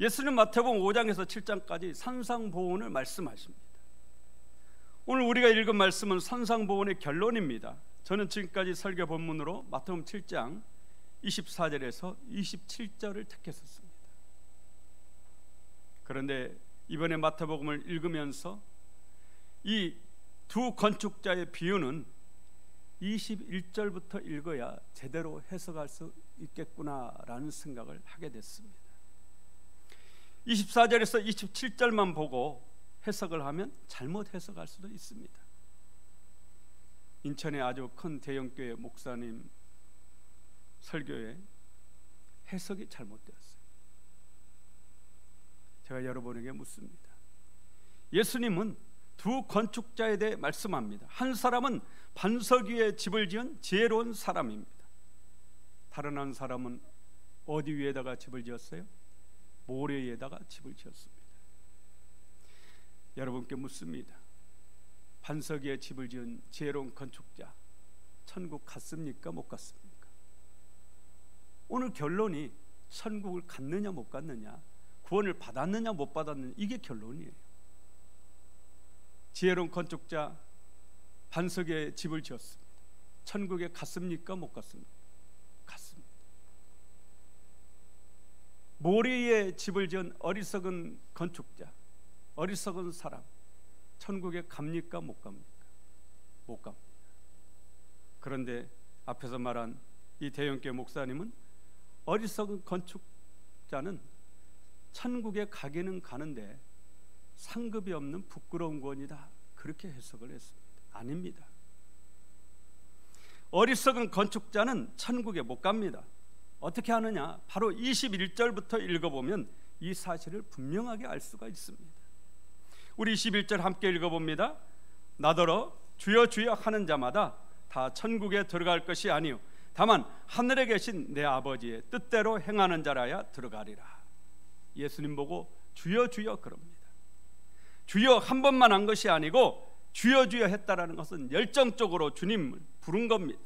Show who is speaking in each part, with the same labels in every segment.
Speaker 1: 예수님 마태복음 5장에서 7장까지 산상보훈을 말씀하십니다. 오늘 우리가 읽은 말씀은 산상보훈의 결론입니다. 저는 지금까지 설교 본문으로 마태복음 7장 24절에서 27절을 택했었습니다. 그런데 이번에 마태복음을 읽으면서 이 두 건축자의 비유는 21절부터 읽어야 제대로 해석할 수 있겠구나라는 생각을 하게 됐습니다. 24절에서 27절만 보고 해석을 하면 잘못 해석할 수도 있습니다. 인천의 아주 큰 대형교회 목사님 설교에 해석이 잘못되었어요. 제가 여러분에게 묻습니다. 예수님은 두 건축자에 대해 말씀합니다. 한 사람은 반석 위에 집을 지은 지혜로운 사람입니다. 다른 한 사람은 어디 위에다가 집을 지었어요? 모래 위에다가 집을 지었습니다. 여러분께 묻습니다. 반석 위에 집을 지은 지혜로운 건축자, 천국 갔습니까? 못 갔습니까? 오늘 결론이 천국을 갔느냐 못 갔느냐, 구원을 받았느냐 못 받았느냐, 이게 결론이에요. 지혜로운 건축자 반석 위에 집을 지었습니다. 천국에 갔습니까? 못 갔습니까? 갔습니다. 모래 위에 집을 지은 어리석은 건축자, 어리석은 사람, 천국에 갑니까? 못 갑니까? 못 갑니다. 그런데 앞에서 말한 이 대형교회 목사님은 어리석은 건축자는 천국에 가기는 가는데 상급이 없는 부끄러운 권이다, 그렇게 해석을 했습니다. 아닙니다. 어리석은 건축자는 천국에 못 갑니다. 어떻게 하느냐? 바로 21절부터 읽어보면 이 사실을 분명하게 알 수가 있습니다. 우리 21절 함께 읽어봅니다. 나더러 주여 주여 하는 자마다 다 천국에 들어갈 것이 아니요 다만 하늘에 계신 내 아버지의 뜻대로 행하는 자라야 들어가리라. 예수님 보고 주여 주여 그럽니다. 주여 한 번만 한 것이 아니고 주여 주여 했다라는 것은 열정적으로 주님을 부른 겁니다.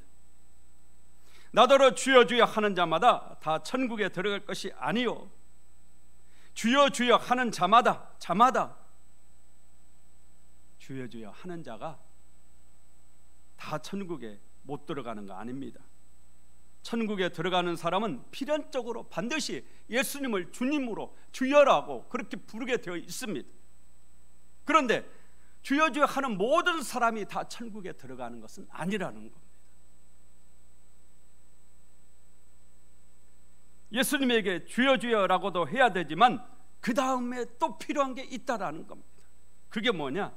Speaker 1: 나더러 주여 주여 하는 자마다 다 천국에 들어갈 것이 아니요 주여 주여 하는 자마다 주여 주여 하는 자가 다 천국에 못 들어가는 거 아닙니다. 천국에 들어가는 사람은 필연적으로 반드시 예수님을 주님으로 주여라고 그렇게 부르게 되어 있습니다. 그런데 주여 주여 하는 모든 사람이 다 천국에 들어가는 것은 아니라는 겁니다. 예수님에게 주여 주여라고도 해야 되지만 그 다음에 또 필요한 게 있다라는 겁니다. 그게 뭐냐?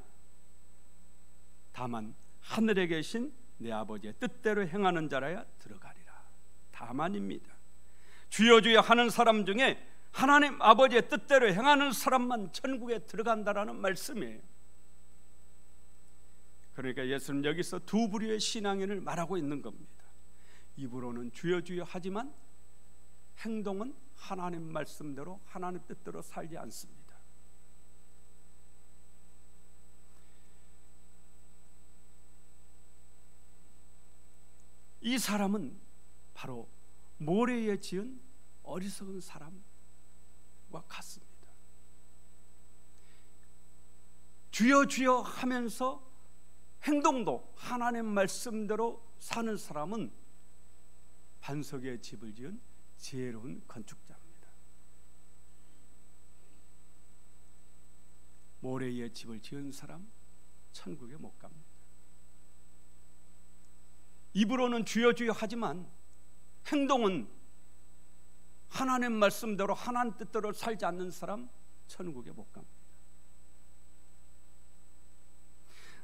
Speaker 1: 다만 하늘에 계신 내 아버지의 뜻대로 행하는 자라야 들어가리라. 다만입니다. 주여 주여 하는 사람 중에 하나님 아버지의 뜻대로 행하는 사람만 천국에 들어간다라는 말씀이에요. 그러니까 예수는 여기서 두 부류의 신앙인을 말하고 있는 겁니다. 입으로는 주여 주여 하지만 행동은 하나님 말씀대로 하나님 뜻대로 살지 않습니다. 이 사람은 바로 모래에 지은 어리석은 사람과 같습니다. 주여 주여 하면서 행동도 하나님 말씀대로 사는 사람은 반석에 집을 지은 지혜로운 건축자입니다. 모래에 집을 지은 사람 천국에 못 갑니다. 입으로는 주여 주여 하지만 행동은 하나님 말씀대로 하나님 뜻대로 살지 않는 사람 천국에 못 갑니다.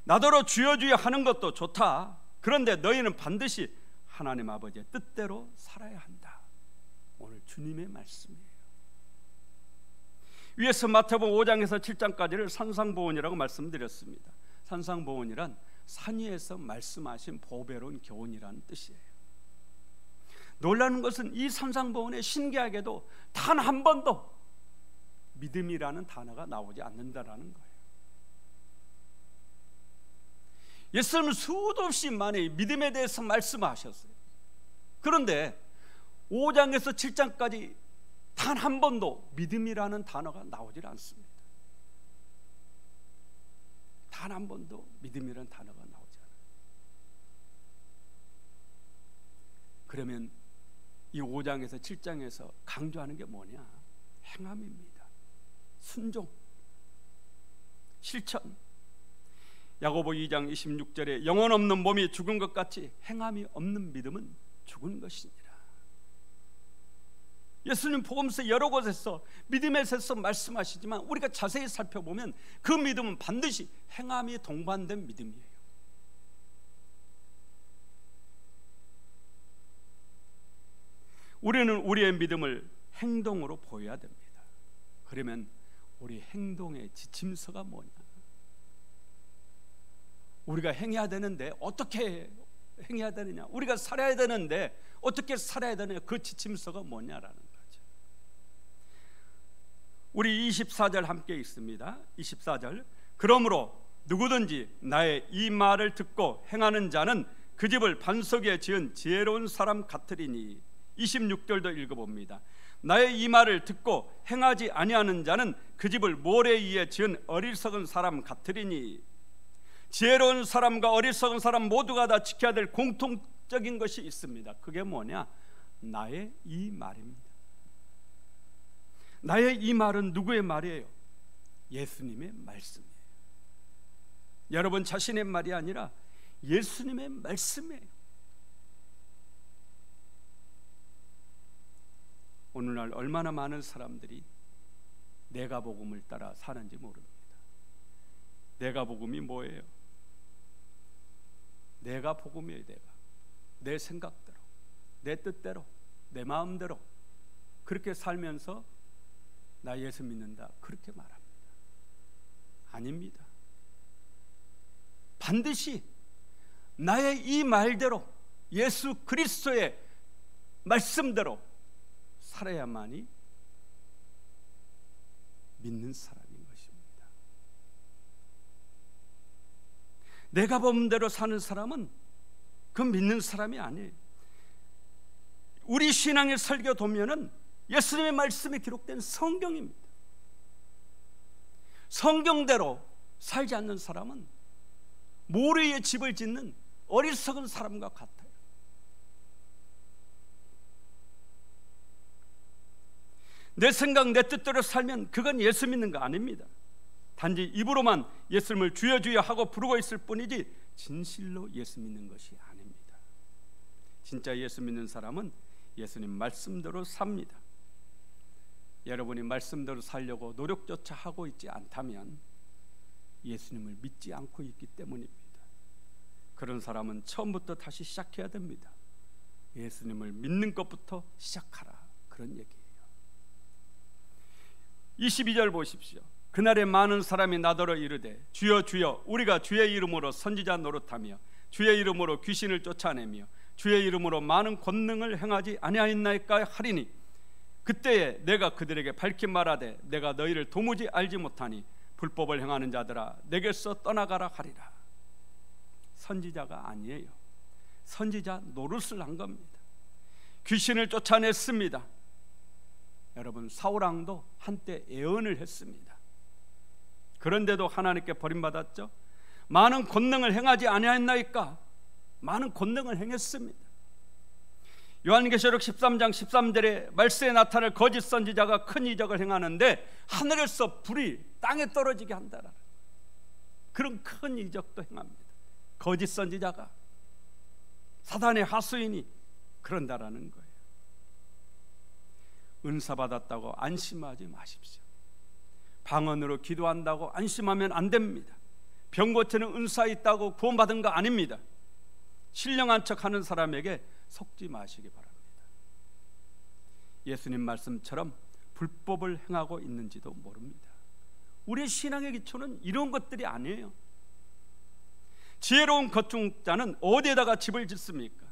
Speaker 1: 나더러 주여 주여 하는 것도 좋다. 그런데 너희는 반드시 하나님 아버지의 뜻대로 살아야 한다. 오늘 주님의 말씀이에요. 위에서 마태복음 5장에서 7장까지를 산상보훈이라고 말씀드렸습니다. 산상보훈이란 산 위에서 말씀하신 보배로운 교훈이라는 뜻이에요. 놀라는 것은 이 산상보훈에 신기하게도 단 한 번도 믿음이라는 단어가 나오지 않는다라는 거예요. 예수님은 수도 없이 많이 믿음에 대해서 말씀하셨어요. 그런데 5장에서 7장까지 단 한 번도 믿음이라는 단어가 나오질 않습니다. 단 한 번도 믿음이라는 단어가 나오지 않아요. 그러면 이 5장에서 7장에서 강조하는 게 뭐냐? 행함입니다. 순종, 실천. 야고보 2장 26절에 영혼 없는 몸이 죽은 것 같이 행함이 없는 믿음은 죽은 것이니라. 예수님 복음서 여러 곳에서 믿음에 대해서 말씀하시지만 우리가 자세히 살펴보면 그 믿음은 반드시 행함이 동반된 믿음이에요. 우리는 우리의 믿음을 행동으로 보여야 됩니다. 그러면 우리 행동의 지침서가 뭐냐? 우리가 행해야 되는데 어떻게 행해야 되느냐? 우리가 살아야 되는데 어떻게 살아야 되느냐? 그 지침서가 뭐냐라는 거죠. 우리 24절 함께 읽습니다. 24절. 그러므로 누구든지 나의 이 말을 듣고 행하는 자는 그 집을 반석 위에 지은 지혜로운 사람 같으리니. 26절도 읽어봅니다. 나의 이 말을 듣고 행하지 아니하는 자는 그 집을 모래 위에 지은 어리석은 사람 같으리니. 지혜로운 사람과 어리석은 사람 모두가 다 지켜야 될 공통적인 것이 있습니다. 그게 뭐냐? 나의 이 말입니다. 나의 이 말은 누구의 말이에요? 예수님의 말씀이에요. 여러분 자신의 말이 아니라 예수님의 말씀이에요. 오늘날 얼마나 많은 사람들이 내가 복음을 따라 사는지 모릅니다. 내가 복음이 뭐예요? 내가 복음이에요. 내 생각대로, 내 뜻대로, 내 마음대로 그렇게 살면서 나 예수 믿는다 그렇게 말합니다. 아닙니다. 반드시 나의 이 말대로 예수 그리스도의 말씀대로 살아야만이 믿는 사람인 것입니다. 내가 법대로 사는 사람은 그 믿는 사람이 아니에요. 우리 신앙의 설교 도면은 예수님의 말씀이 기록된 성경입니다. 성경대로 살지 않는 사람은 모래에 집을 짓는 어리석은 사람과 같아요. 내 생각, 내 뜻대로 살면 그건 예수 믿는 거 아닙니다. 단지 입으로만 예수님을 주여 주여 하고 부르고 있을 뿐이지 진실로 예수 믿는 것이 아닙니다. 진짜 예수 믿는 사람은 예수님 말씀대로 삽니다. 여러분이 말씀대로 살려고 노력조차 하고 있지 않다면 예수님을 믿지 않고 있기 때문입니다. 그런 사람은 처음부터 다시 시작해야 됩니다. 예수님을 믿는 것부터 시작하라, 그런 얘기예요. 22절 보십시오. 그날에 많은 사람이 나더러 이르되 주여 주여 우리가 주의 이름으로 선지자 노릇하며 주의 이름으로 귀신을 쫓아내며 주의 이름으로 많은 권능을 행하지 아니하였나이까 하리니 그때에 내가 그들에게 밝히 말하되 내가 너희를 도무지 알지 못하니 불법을 행하는 자들아 내게서 떠나가라 하리라. 선지자가 아니에요. 선지자 노릇을 한 겁니다. 귀신을 쫓아냈습니다. 여러분 사울왕도 한때 예언을 했습니다. 그런데도 하나님께 버림받았죠. 많은 권능을 행하지 아니하였나이까? 많은 권능을 행했습니다. 요한계시록 13장 13절에 말세에 나타날 거짓 선지자가 큰 이적을 행하는데 하늘에서 불이 땅에 떨어지게 한다라는 그런 큰 이적도 행합니다. 거짓 선지자가, 사단의 하수인이 그런다라는 거예요. 은사 받았다고 안심하지 마십시오. 방언으로 기도한다고 안심하면 안 됩니다. 병 고치는 은사 있다고 구원받은 거 아닙니다. 신령한 척하는 사람에게 속지 마시기 바랍니다. 예수님 말씀처럼 불법을 행하고 있는지도 모릅니다. 우리의 신앙의 기초는 이런 것들이 아니에요. 지혜로운 건축자는 어디에다가 집을 짓습니까?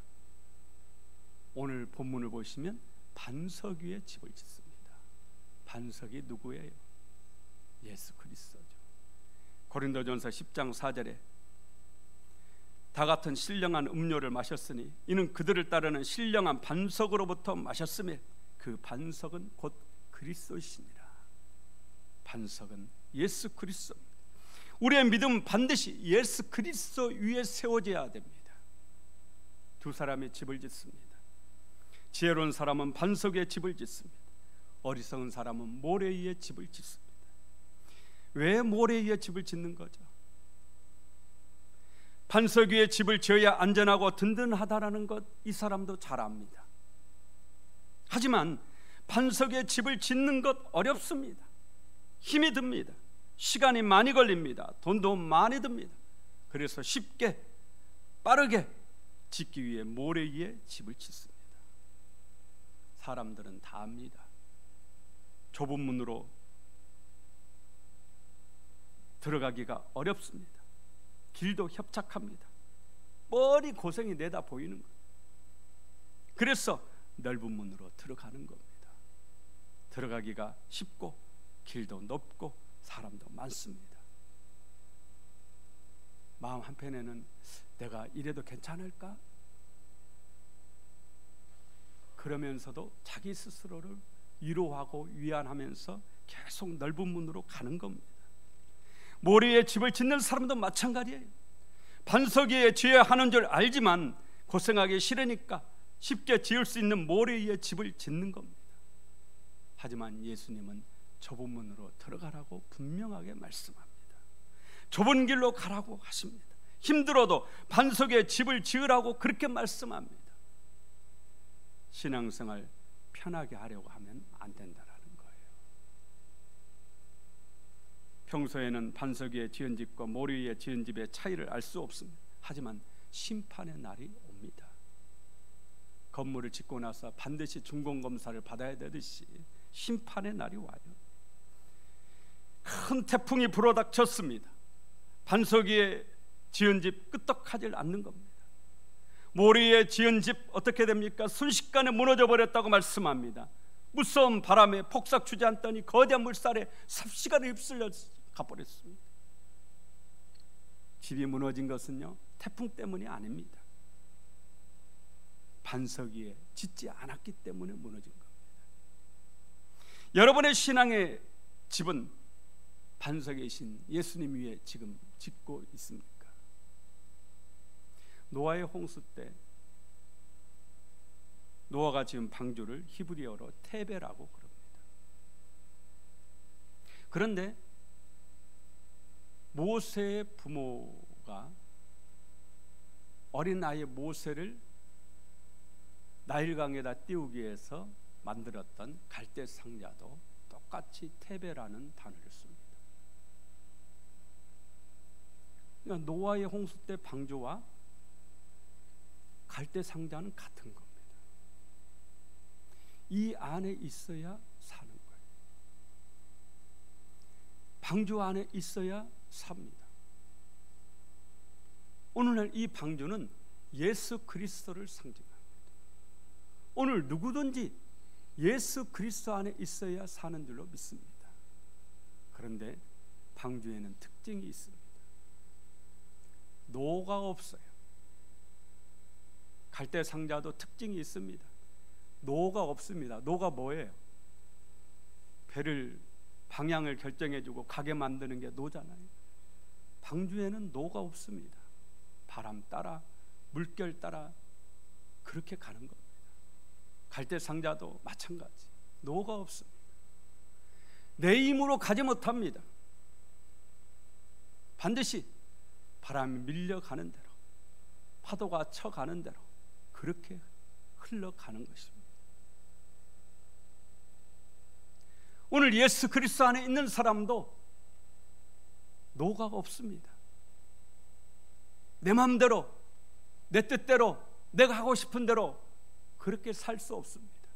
Speaker 1: 오늘 본문을 보시면 반석 위에 집을 짓습니다. 반석이 누구예요? 예수 그리스도죠. 고린도전서 10장 4절에 다 같은 신령한 음료를 마셨으니 이는 그들을 따르는 신령한 반석으로부터 마셨으며 그 반석은 곧 그리스도시니라. 반석은 예수 그리스도입니다. 우리의 믿음은 반드시 예수 그리스도 위에 세워져야 됩니다. 두 사람의 집을 짓습니다. 지혜로운 사람은 반석 위에 집을 짓습니다. 어리석은 사람은 모래 위에 집을 짓습니다. 왜 모래 위에 집을 짓는 거죠? 반석 위에 집을 지어야 안전하고 든든하다라는 것 이 사람도 잘 압니다. 하지만 반석 위에 집을 짓는 것 어렵습니다. 힘이 듭니다. 시간이 많이 걸립니다. 돈도 많이 듭니다. 그래서 쉽게 빠르게 짓기 위해 모래 위에 집을 짓습니다. 사람들은 다 압니다. 좁은 문으로 들어가기가 어렵습니다. 길도 협착합니다. 뻔히 고생이 내다 보이는 거예요. 그래서 넓은 문으로 들어가는 겁니다. 들어가기가 쉽고 길도 높고 사람도 많습니다. 마음 한편에는 내가 이래도 괜찮을까? 그러면서도 자기 스스로를 위로하고 위안하면서 계속 넓은 문으로 가는 겁니다. 모래에 집을 짓는 사람도 마찬가지예요. 반석 위에 지어야 하는 줄 알지만 고생하기 싫으니까 쉽게 지을 수 있는 모래 위에 집을 짓는 겁니다. 하지만 예수님은 좁은 문으로 들어가라고 분명하게 말씀합니다. 좁은 길로 가라고 하십니다. 힘들어도 반석 위에 집을 지으라고 그렇게 말씀합니다. 신앙생활 편하게 하려고 하면 안 된다라는 거예요. 평소에는 반석 위에 지은 집과 모래 위에 지은 집의 차이를 알 수 없습니다. 하지만 심판의 날이 옵니다. 건물을 짓고 나서 반드시 준공검사를 받아야 되듯이 심판의 날이 와요. 큰 태풍이 불어닥쳤습니다. 반석 위에 지은 집 끄떡하지 않는 겁니다. 모래 위에 지은 집 어떻게 됩니까? 순식간에 무너져 버렸다고 말씀합니다. 무서운 바람에 폭삭 주저앉더니 거대한 물살에 삽시간에 휩쓸려 가버렸습니다. 집이 무너진 것은요, 태풍 때문이 아닙니다. 반석 위에 짓지 않았기 때문에 무너진 겁니다. 여러분의 신앙의 집은 반석에 계신 예수님 위에 지금 짓고 있습니까? 노아의 홍수 때 노아가 지은 방주를 히브리어로 테베라고 그럽니다. 그런데 모세의 부모가 어린 아이 모세를 나일강에다 띄우기 위해서 만들었던 갈대 상자도 똑같이 테베라는 단어를 씁니다. 그러니까 노아의 홍수 때 방주와 갈대 상자는 같은 겁니다. 이 안에 있어야 사는 거예요. 방주 안에 있어야 삽니다. 오늘날 이 방주는 예수 그리스도를 상징합니다. 오늘 누구든지 예수 그리스도 안에 있어야 사는 줄로 믿습니다. 그런데 방주에는 특징이 있습니다. 노가 없어요. 갈대 상자도 특징이 있습니다. 노가 없습니다. 노가 뭐예요? 배를 방향을 결정해주고 가게 만드는 게 노잖아요. 방주에는 노가 없습니다. 바람 따라 물결 따라 그렇게 가는 겁니다. 갈대 상자도 마찬가지. 노가 없습니다. 내 힘으로 가지 못합니다. 반드시 바람이 밀려가는 대로, 파도가 쳐가는 대로 그렇게 흘러가는 것입니다. 오늘 예수 그리스도 안에 있는 사람도 노가 없습니다. 내 마음대로, 내 뜻대로, 내가 하고 싶은 대로 그렇게 살 수 없습니다.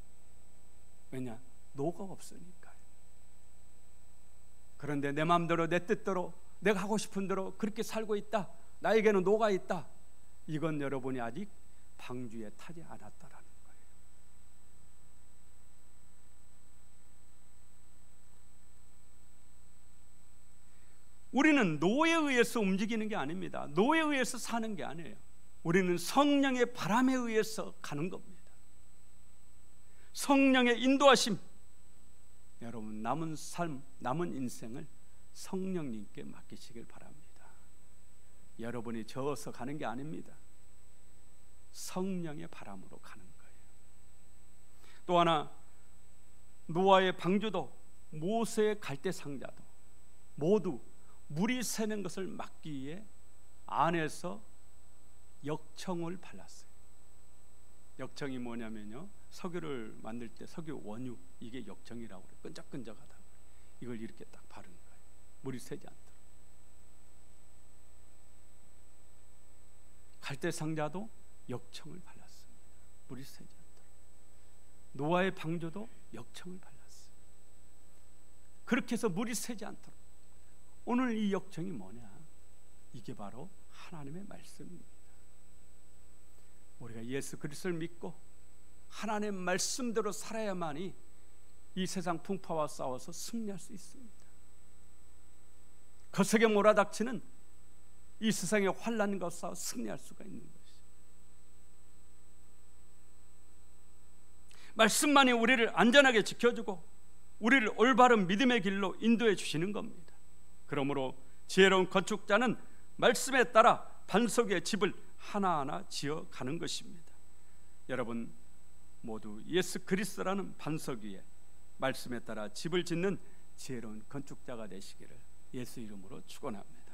Speaker 1: 왜냐? 노가 없으니까요. 그런데 내 마음대로, 내 뜻대로, 내가 하고 싶은 대로 그렇게 살고 있다. 나에게는 노가 있다. 이건 여러분이 아직 방주에 타지 않았다라는 거예요. 우리는 노에 의해서 움직이는 게 아닙니다. 노에 의해서 사는 게 아니에요. 우리는 성령의 바람에 의해서 가는 겁니다. 성령의 인도하심. 여러분 남은 삶, 남은 인생을 성령님께 맡기시길 바랍니다. 여러분이 저어서 가는 게 아닙니다. 성령의 바람으로 가는 거예요. 또 하나, 노아의 방주도 모세의 갈대 상자도 모두 물이 새는 것을 막기 위해 안에서 역청을 발랐어요. 역청이 뭐냐면요, 석유를 만들 때 석유 원유, 이게 역청이라고 그래요. 끈적끈적하다. 이걸 이렇게 딱 바르는 거예요. 물이 새지 않도록. 갈대 상자도 역청을 발랐습니다. 물이 새지 않도록. 노아의 방주도 역청을 발랐어요. 그렇게 해서 물이 새지 않도록. 오늘 이 역청이 뭐냐? 이게 바로 하나님의 말씀입니다. 우리가 예수 그리스도를 믿고 하나님의 말씀대로 살아야만이 이 세상 풍파와 싸워서 승리할 수 있습니다. 거세게 몰아닥치는 이 세상의 환난과 싸워 승리할 수가 있는 것이죠. 말씀만이 우리를 안전하게 지켜주고 우리를 올바른 믿음의 길로 인도해 주시는 겁니다. 그러므로 지혜로운 건축자는 말씀에 따라 반석 위에 집을 하나하나 지어가는 것입니다. 여러분 모두 예수 그리스도라는 반석 위에 말씀에 따라 집을 짓는 지혜로운 건축자가 되시기를 예수 이름으로 축원합니다.